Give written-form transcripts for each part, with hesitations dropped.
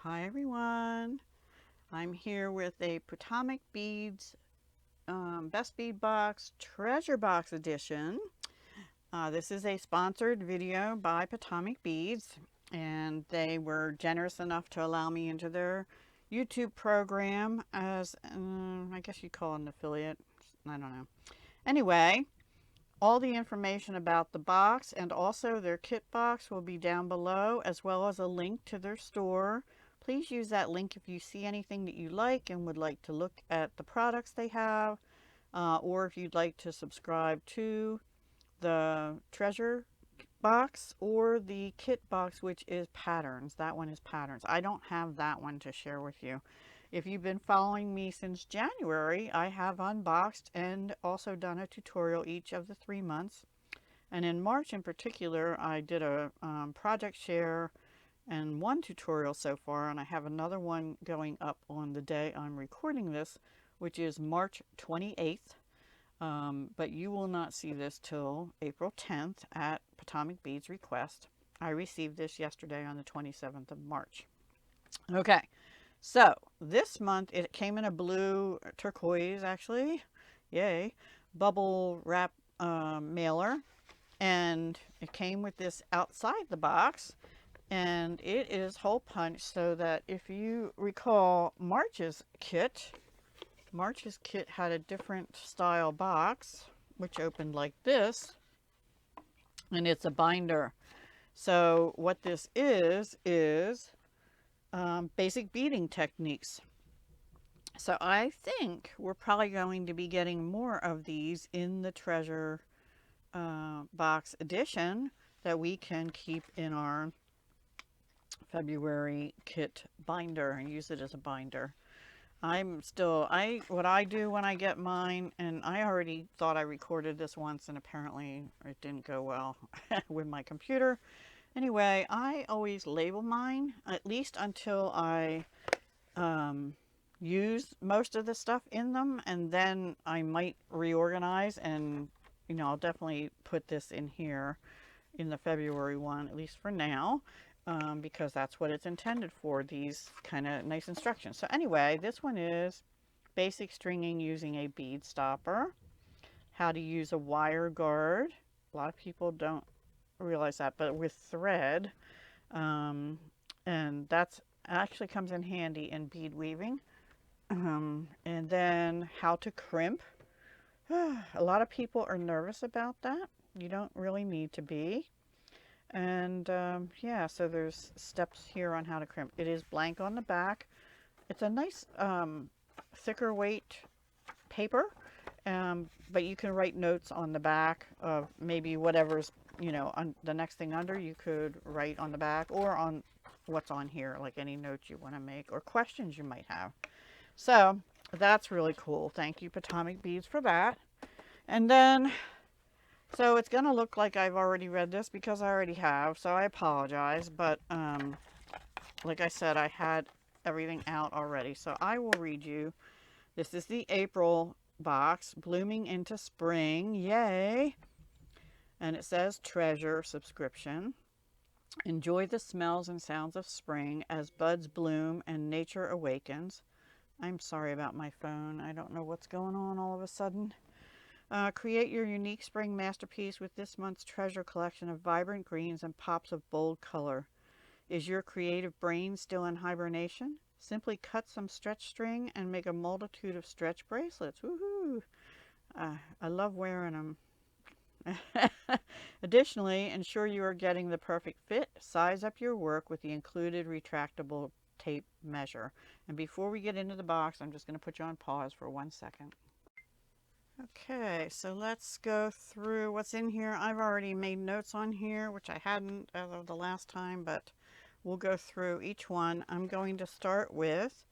Hi everyone, I'm here with a Potomac Beads Best Bead Box Treasure Box Edition. This is a sponsored video by Potomac Beads, and they were generous enough to allow me into their YouTube program as, I guess you'd call it an affiliate. I don't know. Anyway, all the information about the box and also their kit box will be down below, as well as a link to their store. Please use that link if you see anything that you like and would like to look at the products they have, or if you'd like to subscribe to the treasure box or the kit box, which is patterns. That one is patterns. I don't have that one to share with you. If you've been following me since January, I have unboxed and also done a tutorial each of the 3 months. And in March in particular, I did a project share and one tutorial so far, and I have another one going up on the day I'm recording this, which is March 28th. But you will not see this till April 10th at Potomac Beads request. I received this yesterday on the 27th of March. Okay, so this month it came in a blue turquoise, actually, yay, bubble wrap mailer, and it came with this outside the box, and it is hole punch, so that if you recall March's kit had a different style box, which opened like this, and it's a binder. So what this is basic beading techniques. So I think we're probably going to be getting more of these in the treasure box edition that we can keep in our February kit binder and use it as a binder. What I do when I get mine, and I already thought I recorded this once and apparently it didn't go well with my computer. Anyway, I always label mine, at least until I use most of the stuff in them, and then I might reorganize, and I'll definitely put this in here in the February one, at least for now, because that's what it's intended for, these kind of nice instructions. So anyway, this one is basic stringing using a bead stopper, how to use a wire guard. A lot of people don't realize that, but with thread, and that's actually comes in handy in bead weaving. And then how to crimp. A lot of people are nervous about that. You don't really need to be. And yeah, so there's steps here on how to crimp. It is blank on the back. It's a nice thicker weight paper, but you can write notes on the back of maybe whatever's, on the next thing under, you could write on the back or on what's on here, like any notes you want to make or questions you might have. So that's really cool. Thank you, Potomac Beads, for that. And then, so it's going to look like I've already read this because I already have, so I apologize. But like I said, I had everything out already. So I will read you. This is the April box, Blooming into Spring. Yay! And it says treasure subscription. Enjoy the smells and sounds of spring as buds bloom and nature awakens. I'm sorry about my phone. I don't know what's going on all of a sudden. Create your unique spring masterpiece with this month's treasure collection of vibrant greens and pops of bold color. Is your creative brain still in hibernation? Simply cut some stretch string and make a multitude of stretch bracelets. Woohoo! I love wearing them. Additionally, ensure you are getting the perfect fit. Size up your work with the included retractable tape measure. And before we get into the box, I'm just going to put you on pause for 1 second. Okay, so let's go through what's in here. I've already made notes on here, which I hadn't as of the last time, but we'll go through each one. I'm going to start with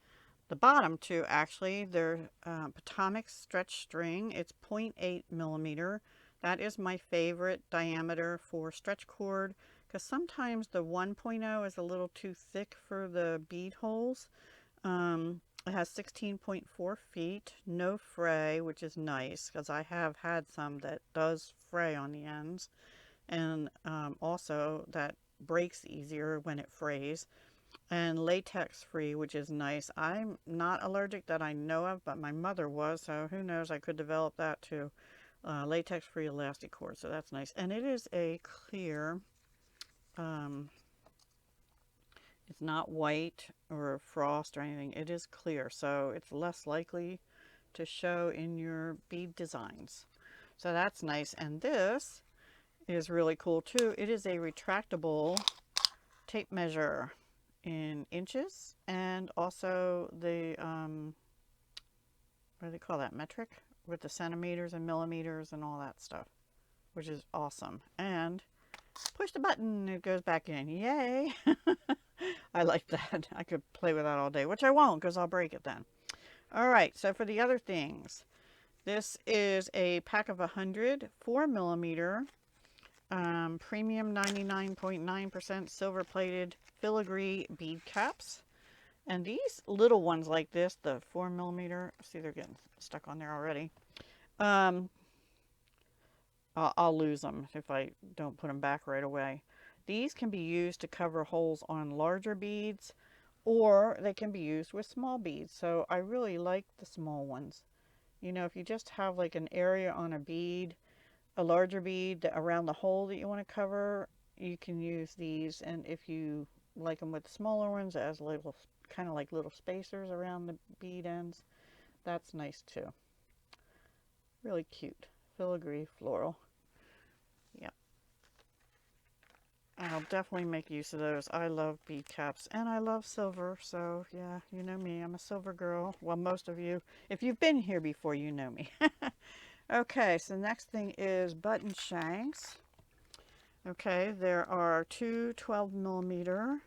the bottom two, actually. They're Potomac stretch string. It's 0.8 millimeter. That is my favorite diameter for stretch cord, because sometimes the 1.0 is a little too thick for the bead holes. It has 16.4 feet, no fray, which is nice because I have had some that does fray on the ends, and also that breaks easier when it frays. and latex free, which is nice. I'm not allergic that I know of, but my mother was, so who knows, I could develop that too. Latex free elastic cord, so that's nice. And it is a clear, um, it's not white or frost or anything. It is clear, so it's less likely to show in your bead designs. So that's nice. And this is really cool too. It is a retractable tape measure in inches, and also the what do they call that, metric, with the centimeters and millimeters and all that stuff, which is awesome. And push the button, it goes back in. Yay. I like that. I could play with that all day, which I won't because I'll break it then. All right, so for the other things, this is a pack of 100 4mm premium 99.9% silver plated filigree bead caps. And these little ones like this, the 4mm, see, they're getting stuck on there already. I'll lose them if I don't put them back right away. These can be used to cover holes on larger beads, or they can be used with small beads. So I really like the small ones. You know, if you just have like an area on a bead, a larger bead around the hole that you want to cover, you can use these. And if you like them with the smaller ones as little, kind of like little spacers around the bead ends, that's nice too. Really cute. Filigree floral. Yep. I'll definitely make use of those. I love bead caps and I love silver. So yeah, you know me, I'm a silver girl. Well, most of you, if you've been here before, you know me. Okay, so the next thing is button shanks. Okay, there are two 12mm,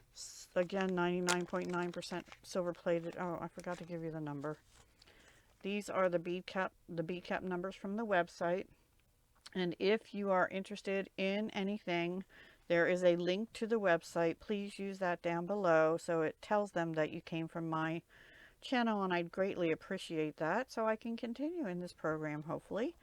again 99.9% silver plated. Oh, I forgot to give you the number. These are the bead cap numbers from the website. And if you are interested in anything, there is a link to the website. Please use that down below so it tells them that you came from my channel, and I'd greatly appreciate that so I can continue in this program, hopefully.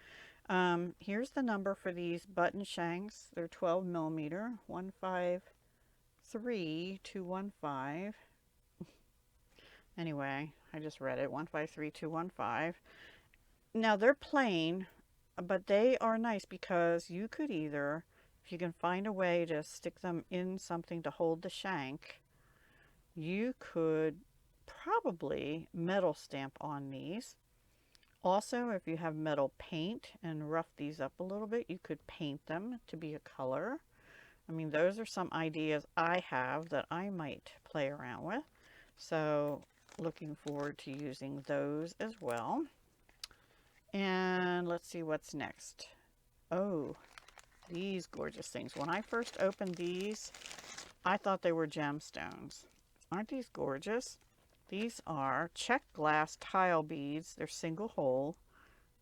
Here's the number for these button shanks. They're 12mm, 153215. Anyway, I just read it, 153215. Now they're plain, but they are nice because you could either, if you can find a way to stick them in something to hold the shank, you could probably metal stamp on these. Also, if you have metal paint and rough these up a little bit, you could paint them to be a color. I mean, those are some ideas I have that I might play around with. So, looking forward to using those as well. And let's see what's next. Oh, these gorgeous things. When I first opened these, I thought they were gemstones. Aren't these gorgeous? These are check glass tile beads. They're single hole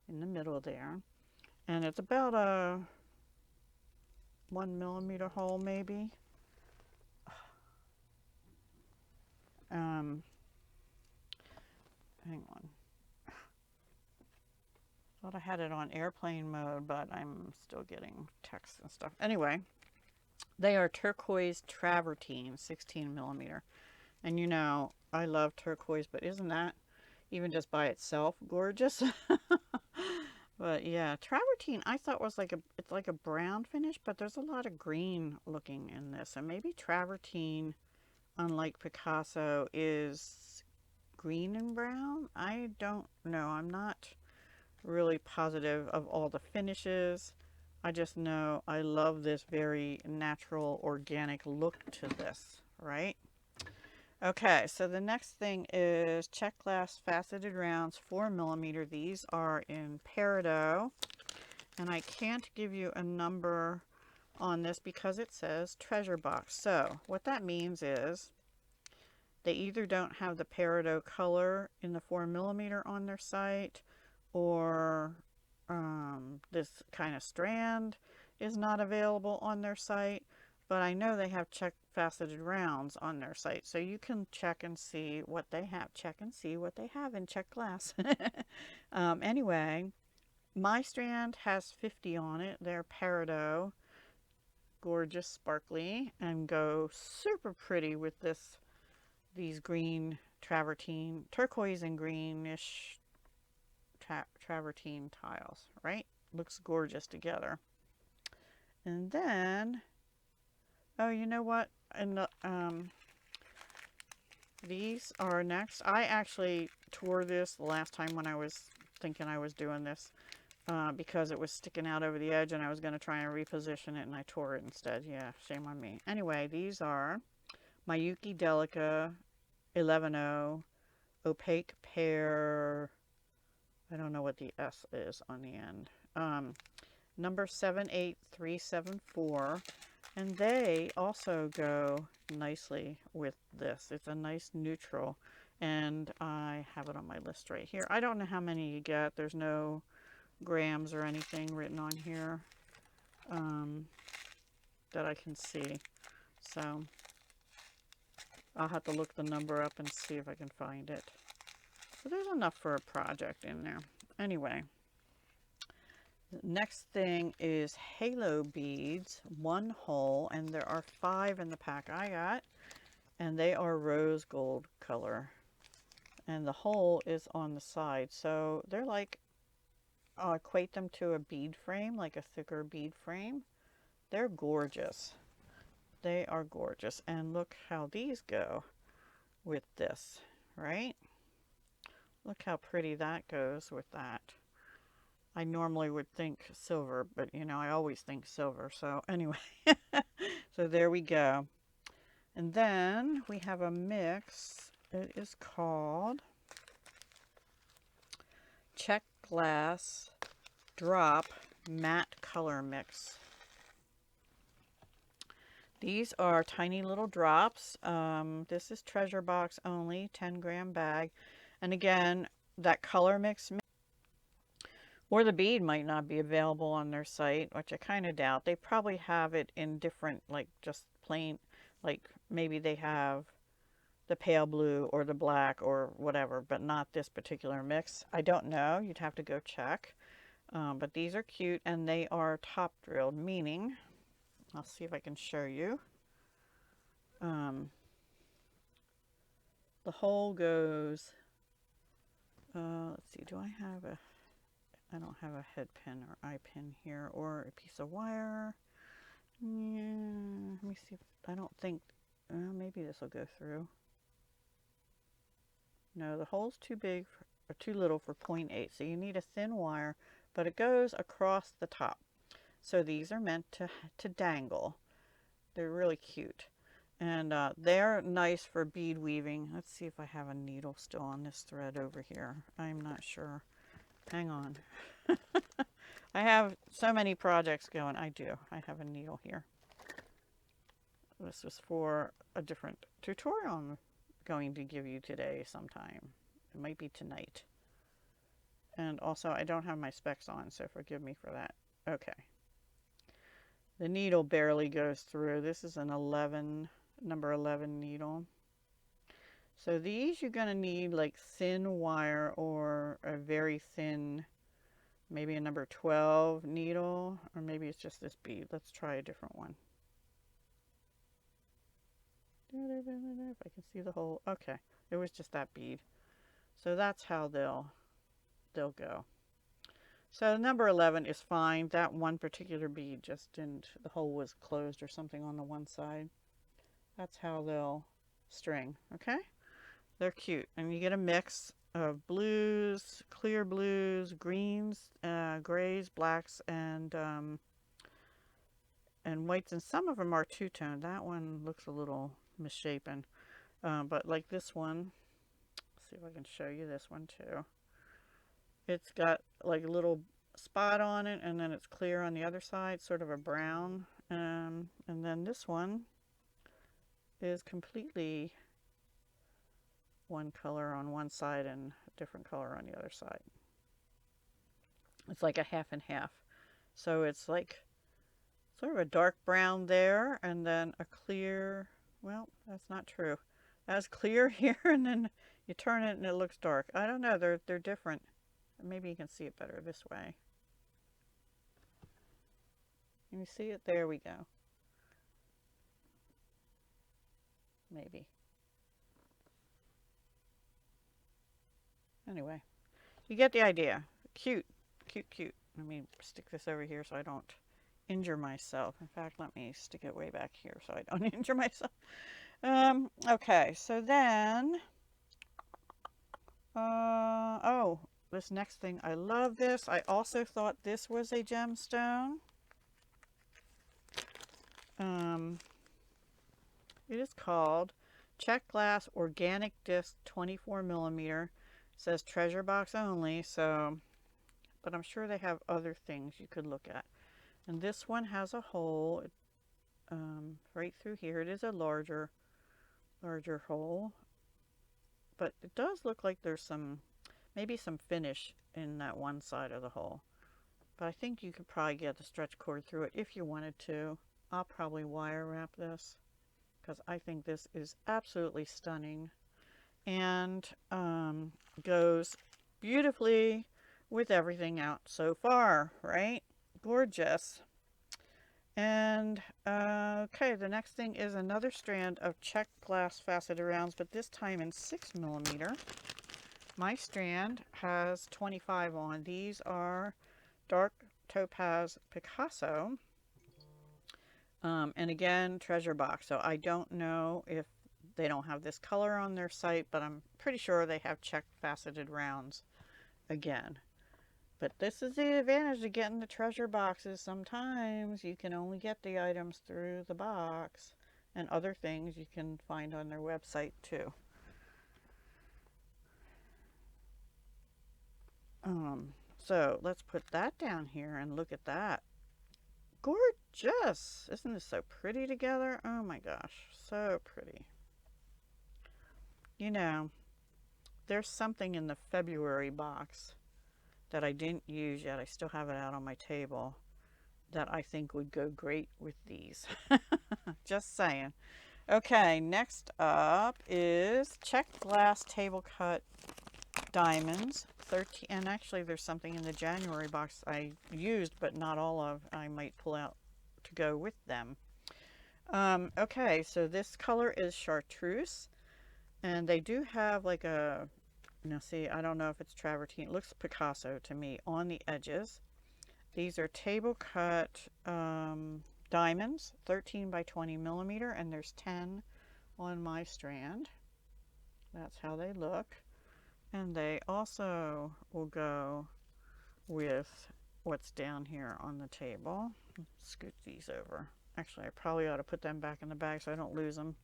in the middle there. And it's about a 1mm hole maybe. Hang on. Thought I had it on airplane mode, but I'm still getting texts and stuff. Anyway, they are turquoise travertine, 16mm. And you know, I love turquoise, but isn't that even just by itself gorgeous? But yeah, travertine I thought was like it's like a brown finish, but there's a lot of green looking in this. And maybe travertine, unlike Picasso, is green and brown. I don't know. I'm not really positive of all the finishes. I just know I love this very natural, organic look to this, right? Okay, so the next thing is check glass faceted rounds, 4mm. These are in peridot, and I can't give you a number on this because it says treasure box. So what that means is they either don't have the peridot color in the 4mm on their site, or this kind of strand is not available on their site. But I know they have check faceted rounds on their site, so you can check and see what they have. Check and see what they have in check glass. Anyway, my strand has 50 on it. They're peridot, gorgeous, sparkly, and go super pretty with this these green travertine, turquoise and greenish travertine tiles, right? Looks gorgeous together. And then, oh, you know what? And these are next. I actually tore this the last time when I was thinking I was doing this because it was sticking out over the edge and I was going to try and reposition it and I tore it instead. Yeah, shame on me. Anyway, these are Miyuki Delica 11-0 opaque pear. I don't know what the S is on the end. Number 78374. And they also go nicely with this. It's a nice neutral. And I have it on my list right here. I don't know how many you get. There's no grams or anything written on here that I can see. So I'll have to look the number up and see if I can find it. So there's enough for a project in there. Anyway, the next thing is halo beads, 1 hole, and there are 5 in the pack I got, and they are rose gold color. And the hole is on the side, so they're like, I'll equate them to a bead frame, like a thicker bead frame. They're gorgeous. They are gorgeous. And look how these go with this, right? Look how pretty that goes with that. I normally would think silver, but you know, I always think silver. So anyway, so there we go. And then we have a mix. It is called Check Glass Drop Matte Color Mix. These are tiny little drops. This is treasure box only, 10-gram bag. And again, that color mix or the bead might not be available on their site, which I kind of doubt. They probably have it in different, like just plain, like maybe they have the pale blue or the black or whatever, but not this particular mix. I don't know. You'd have to go check. But these are cute and they are top drilled, meaning, I'll see if I can show you. The hole goes, let's see, do I have a, I don't have a head pin or eye pin here or a piece of wire. Yeah, let me see. If, I don't think, maybe this will go through. No, the hole's too big or too little for 0.8, so you need a thin wire, but it goes across the top. So these are meant to dangle. They're really cute. And they're nice for bead weaving. Let's see if I have a needle still on this thread over here. I'm not sure. Hang on. I have so many projects going. I do. I have a needle here. This is for a different tutorial I'm going to give you today sometime. It might be tonight. And also, I don't have my specs on, so forgive me for that. Okay. The needle barely goes through. This is an 11, number 11 needle. So these you're going to need like thin wire or a very thin, maybe a number 12 needle, or maybe it's just this bead. Let's try a different one. If I can see the hole. Okay, it was just that bead. So that's how they'll go. So number 11 is fine. That one particular bead just didn't, the hole was closed or something on the one side. That's how they'll string, okay? They're cute. And you get a mix of blues, clear blues, greens, grays, blacks, and whites. And some of them are two-tone. That one looks a little misshapen. But like this one, let's see if I can show you this one too. It's got like a little spot on it and then it's clear on the other side, sort of a brown. And then this one is completely one color on one side and a different color on the other side. It's like a half and half. So it's like sort of a dark brown there and then a clear, well, that's not true. That's clear here and then you turn it and it looks dark. I don't know, they're different. Maybe you can see it better this way. Can you see it? There we go. Maybe. Anyway, you get the idea. Cute, cute, cute. Let me stick this over here so I don't injure myself. In fact, let me stick it way back here so I don't injure myself. Okay, so then, oh, this next thing, I love this. I also thought this was a gemstone. It is called Check Glass Organic Disc 24 millimeter. It says treasure box only, so, but I'm sure they have other things you could look at. And this one has a hole right through here. It is a larger hole, but it does look like there's maybe some finish in that one side of the hole. But I think you could probably get the stretch cord through it if you wanted to. I'll probably wire wrap this because I think this is absolutely stunning and goes beautifully with everything out so far, right? Gorgeous. And okay, the next thing is another strand of check glass faceted rounds, but this time in 6 millimeter. My strand has 25 on. These are dark topaz Picasso. And again, treasure box. So I don't know if they don't have this color on their site, but I'm pretty sure they have checked faceted rounds again. But this is the advantage of getting the treasure boxes. Sometimes you can only get the items through the box, and other things you can find on their website too. So let's put that down here and look at that. Gorgeous! Isn't this so pretty together? Oh my gosh, so pretty. You know, there's something in the February box that I didn't use yet. I still have it out on my table that I think would go great with these. Just saying. Okay, next up is check glass table cut diamonds. 13, and actually there's something in the January box I used but not all of. I might pull out to go with them. Okay, so this color is chartreuse, and they do have like a, now see, I don't know if it's travertine, it looks Picasso to me on the edges. These are table cut diamonds, 13 by 20 millimeter, and there's 10 on my strand. That's how they look. And they also will go with what's down here on the table. Scoot these over. Actually, I probably ought to put them back in the bag so I don't lose them.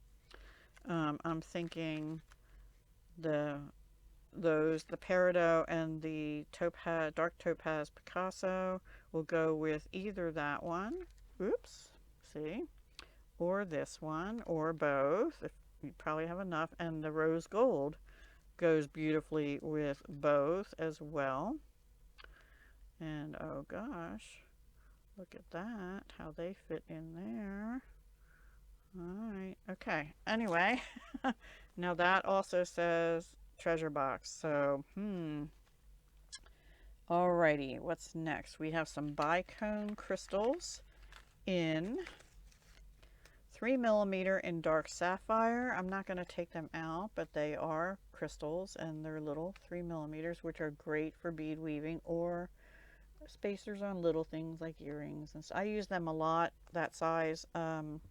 I'm thinking the peridot and the topaz, dark topaz Picasso will go with either that one, oops, see, or this one, or both. If you probably have enough, and the rose gold goes beautifully with both as well. And oh gosh, look at that, how they fit in there. All right, okay, anyway, now that also says treasure box, so alrighty, what's next? We have some bicone crystals in 3 millimeter in dark sapphire. I'm not going to take them out, but they are crystals and they're little 3 millimeters, which are great for bead weaving or spacers on little things like earrings. And so I use them a lot, that size, on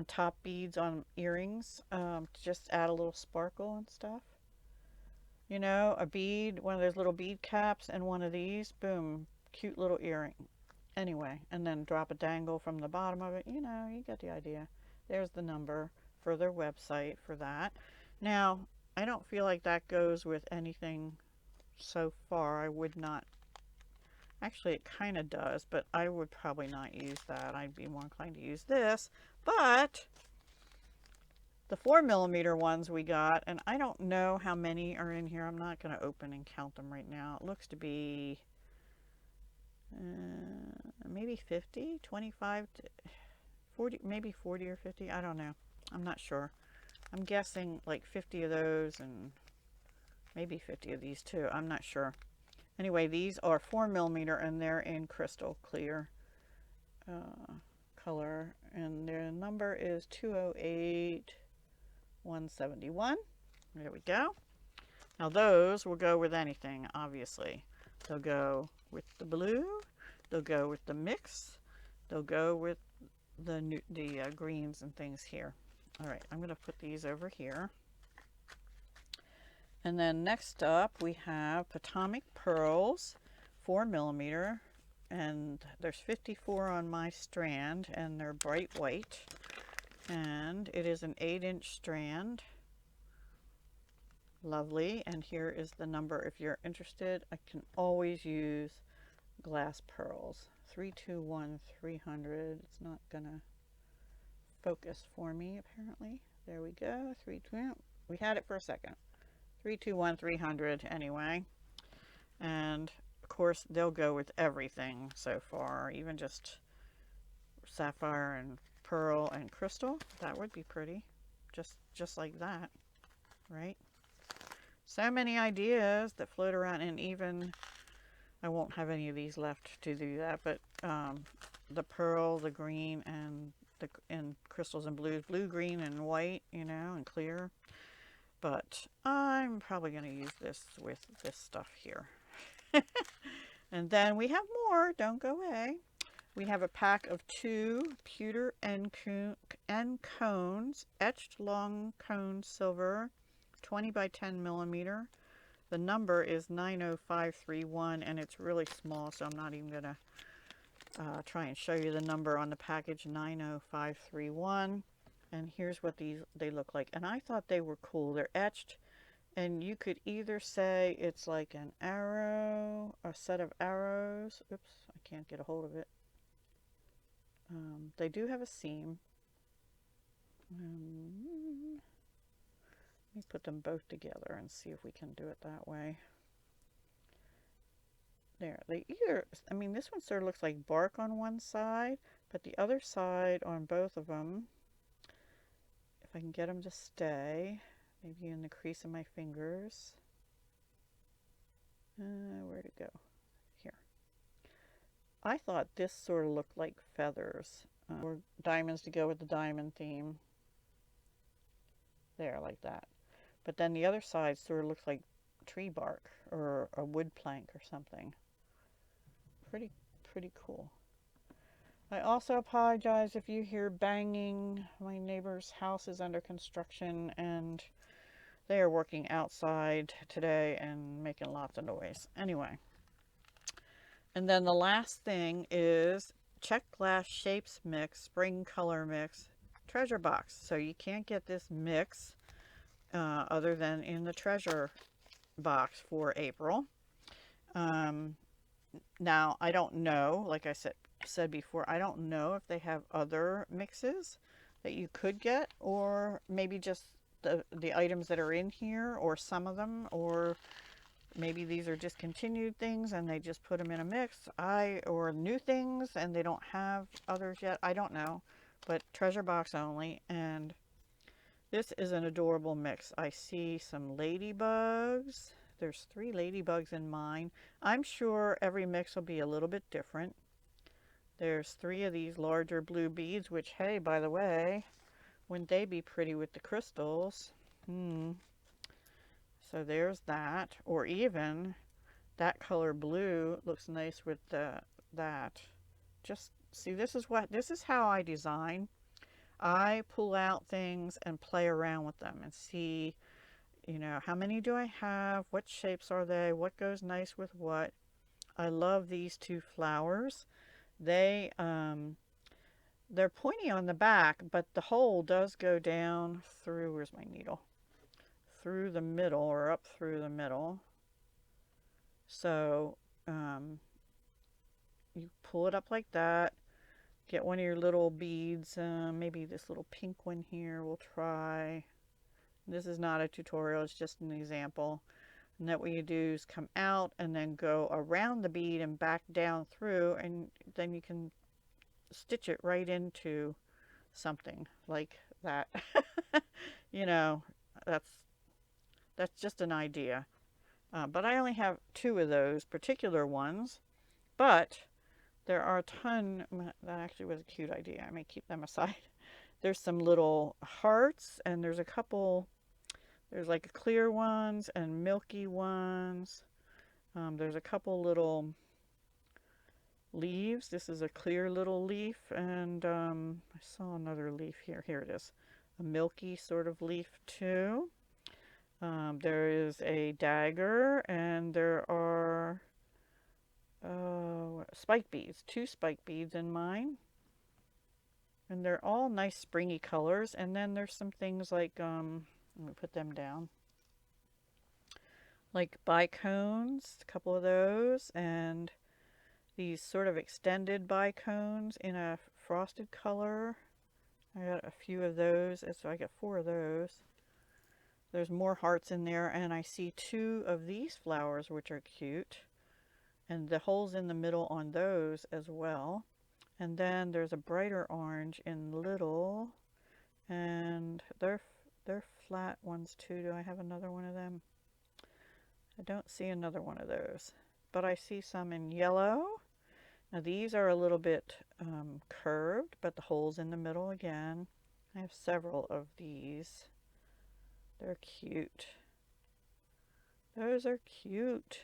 top beads on earrings, to just add a little sparkle and stuff. You know, a bead, one of those little bead caps, and one of these, boom, cute little earring. Anyway, and then drop a dangle from the bottom of it. You know, you get the idea. There's the number for their website for that. Now, I don't feel like that goes with anything so far. I would not. Actually, it kind of does, but I would probably not use that. I'd be more inclined to use this. But the 4 millimeter ones we got, and I don't know how many are in here. I'm not going to open and count them right now. It looks to be maybe 50, 25 to 40, maybe 40 or 50. I don't know. I'm not sure. I'm guessing like 50 of those and maybe 50 of these too. I'm not sure. Anyway, these are 4 millimeter and they're in crystal clear color, and their number is 208171. There we go. Now those will go with anything, obviously. They'll go with the blue, they'll go with the mix, they'll go with the greens and things here. All right, I'm going to put these over here. And then next up we have Potomac pearls, 4mm, and there's 54 on my strand, and they're bright white. And it is an 8-inch strand. Lovely. And here is the number if you're interested. I can always use glass pearls. 321 300. It's not gonna focus for me apparently. There we go. 320. We had it for a second. 321 300 anyway. And of course they'll go with everything so far, even just sapphire and pearl and crystal. That would be pretty. Just like that, right? So many ideas that float around, and even I won't have any of these left to do that, but the pearl, the green, and crystals and blues, blue, green, and white, you know, and clear. But I'm probably going to use this with this stuff here. And then we have more. Don't go away. We have a pack of 2 pewter end cones, etched long cone silver, 20 by 10mm. The number is 90531, and it's really small, so I'm not even going to try and show you the number on the package, 90531. And here's what they look like. And I thought they were cool. They're etched, and you could either say it's like an arrow, a set of arrows. Oops, I can't get a hold of it. They do have a seam. Let me put them both together and see if we can do it that way. There, I mean, this one sort of looks like bark on one side, but the other side on both of them, if I can get them to stay, maybe in the crease of my fingers. Where'd it go? Here. I thought this sort of looked like feathers, or diamonds to go with the diamond theme. There, like that. But then the other side sort of looks like tree bark or a wood plank or something. Pretty cool. I also apologize if you hear banging. My neighbor's house is under construction, and they are working outside today and making lots of noise. Anyway. And then the last thing is Check Glass Shapes Mix, Spring Color Mix, Treasure Box. So you can't get this mix other than in the treasure box for April. Now, I don't know, like I said before, I don't know if they have other mixes that you could get, or maybe just the items that are in here, or some of them, or maybe these are discontinued things and they just put them in a mix, or new things and they don't have others yet. I don't know, but treasure box only. And this is an adorable mix. I see some ladybugs. There's 3 ladybugs in mine. I'm sure every mix will be a little bit different. There's 3 of these larger blue beads, which, hey, by the way, wouldn't they be pretty with the crystals? So there's that. Or even that color blue looks nice with that. Just see, this is how I design. I pull out things and play around with them and see, you know, how many do I have? What shapes are they? What goes nice with what? I love these 2 flowers. They're pointy on the back, but the hole does go down through, where's my needle? Through the middle, or up through the middle. So you pull it up like that. Get one of your little beads, maybe this little pink one here we'll try. This is not a tutorial, it's just an example. And that what you do is come out and then go around the bead and back down through, and then you can stitch it right into something like that. You know, that's just an idea. But I only have 2 of those particular ones, but there are a ton. That actually was a cute idea. I may keep them aside. There's some little hearts, and there's a couple There's like clear ones and milky ones. There's a couple little leaves. This is a clear little leaf, and I saw another leaf here. Here it is. A milky sort of leaf too. There is a dagger, and there are spike beads, 2 spike beads in mine. And they're all nice springy colors. And then there's some things like, let me put them down, like bicones, a couple of those, and these sort of extended bicones in a frosted color. I got a few of those, so I got 4 of those. There's more hearts in there, and I see 2 of these flowers, which are cute. And the holes in the middle on those as well. And then there's a brighter orange in little, and they're flat ones too. Do I have another one of them? I don't see another one of those, but I see some in yellow. Now these are a little bit curved, but the holes in the middle again. I have several of these. They're cute. Those are cute.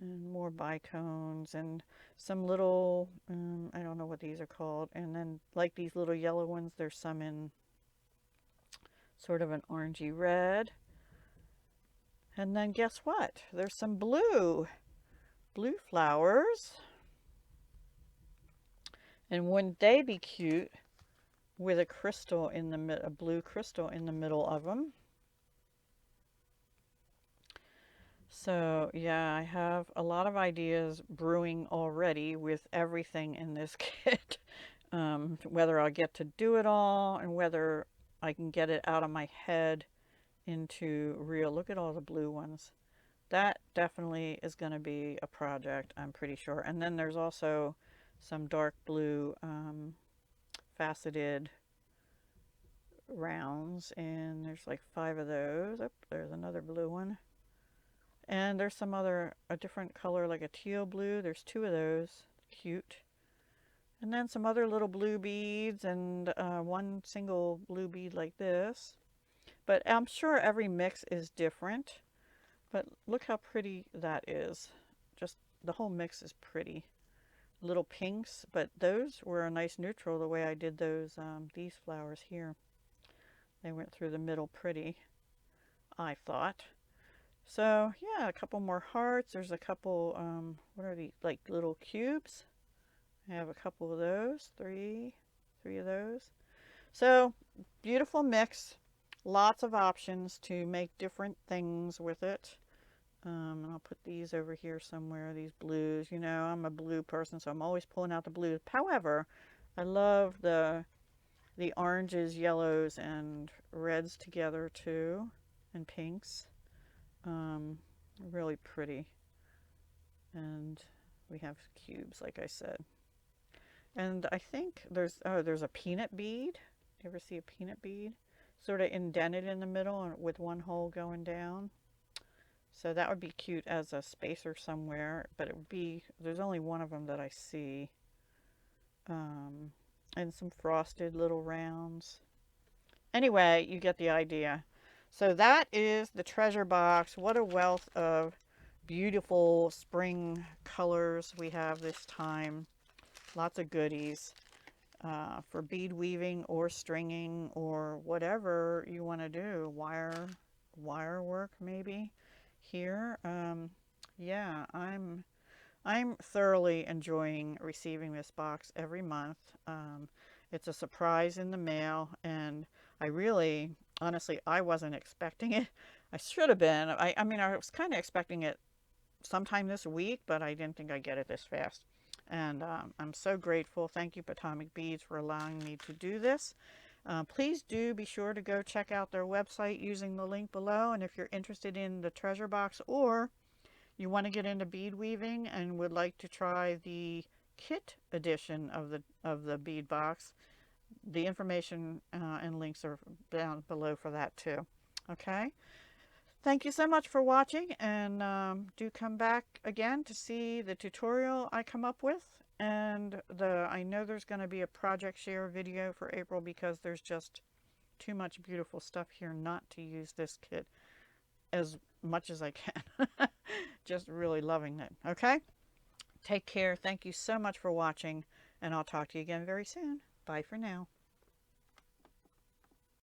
And more bicones and some little, I don't know what these are called. And then like these little yellow ones, there's some in sort of an orangey red. And then guess what? There's some blue flowers. And wouldn't they be cute with a crystal in the a blue crystal in the middle of them? So yeah, I have a lot of ideas brewing already with everything in this kit. Whether I'll get to do it all and whether I can get it out of my head into real. Look at all the blue ones. That definitely is going to be a project, I'm pretty sure. And then there's also some dark blue faceted rounds, and there's like 5 of those. Oh, there's another blue one. And there's some other, a different color, like a teal blue. There's 2 of those. Cute. And then some other little blue beads and 1 single blue bead like this. But I'm sure every mix is different. But look how pretty that is. Just the whole mix is pretty. Little pinks, but those were a nice neutral the way I did those, these flowers here. They went through the middle pretty, I thought. So yeah, a couple more hearts. There's a couple, what are these, like little cubes? I have a couple of those, three of those. So beautiful mix, lots of options to make different things with it. And I'll put these over here somewhere, these blues. You know, I'm a blue person, so I'm always pulling out the blues. However, I love the oranges, yellows, and reds together too, and pinks. Really pretty. And we have cubes, like I said. And I think there's a peanut bead. You ever see a peanut bead? Sort of indented in the middle and with 1 hole going down. So that would be cute as a spacer somewhere, but it would be, there's only 1 of them that I see. And some frosted little rounds. Anyway, you get the idea. So that is the treasure box. What a wealth of beautiful spring colors we have this time. Lots of goodies for bead weaving or stringing or whatever you want to do. Wire work maybe here. Yeah, I'm thoroughly enjoying receiving this box every month. It's a surprise in the mail, and I really, honestly, I wasn't expecting it. I should have been. I mean, I was kind of expecting it sometime this week, but I didn't think I'd get it this fast. And I'm so grateful. Thank you, Potomac Beads, for allowing me to do this. Please do be sure to go check out their website using the link below. And if you're interested in the treasure box, or you want to get into bead weaving and would like to try the kit edition of the bead box, the information and links are down below for that too. Okay, thank you so much for watching, and do come back again to see the tutorial I come up with. And I know there's going to be a project share video for April, because there's just too much beautiful stuff here not to use this kit as much as I can. Just really loving it. Okay? Take care. Thank you so much for watching, and I'll talk to you again very soon. Bye for now.